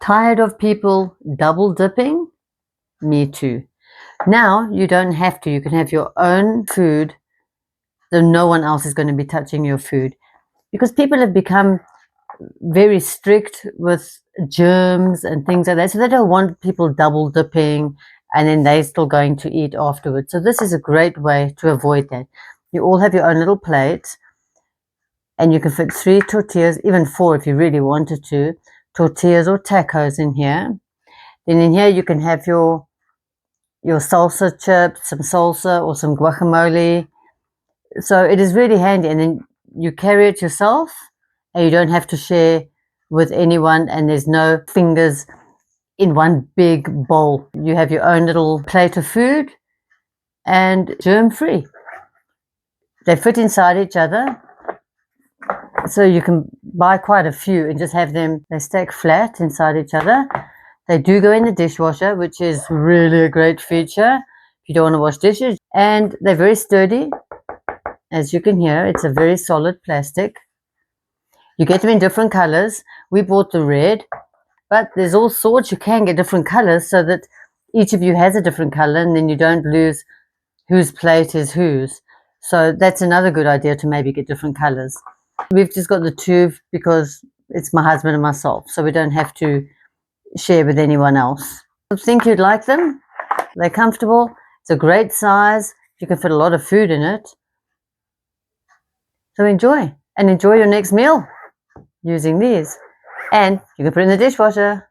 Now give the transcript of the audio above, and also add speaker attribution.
Speaker 1: Tired of people double dipping? Me too. Now you don't have to. You can have your own food, so no one else is going to be touching your food. Because people have become very strict with germs and things like that. So they don't want people double dipping and then they're still going to eat afterwards. So this is a great way to avoid that. You all have your own little plates and you can fit 3 tortillas, even 4 if you really wanted to, tortillas or tacos in here. Then in here you can have your salsa chips, some salsa or some guacamole. So it is really handy, and then you carry it yourself and you don't have to share with anyone, and there's no fingers in one big bowl. You have your own little plate of food and germ free. They fit inside each other, so you can buy quite a few and just have them, they stack flat inside each other. They do go in the dishwasher, which is really a great feature if you don't want to wash dishes, and they're very sturdy. As you can hear, it's a very solid plastic. You get them in different colors. We bought the red, but there's all sorts. You can get different colors so that each of you has a different color, and then you don't lose whose plate is whose. So that's another good idea, to maybe get different colors. We've just got the 2 because it's my husband and myself, so we don't have to share with anyone else. I think you'd like them. They're comfortable. It's a great size. You can fit a lot of food in it. So enjoy your next meal using these. And you can put it in the dishwasher.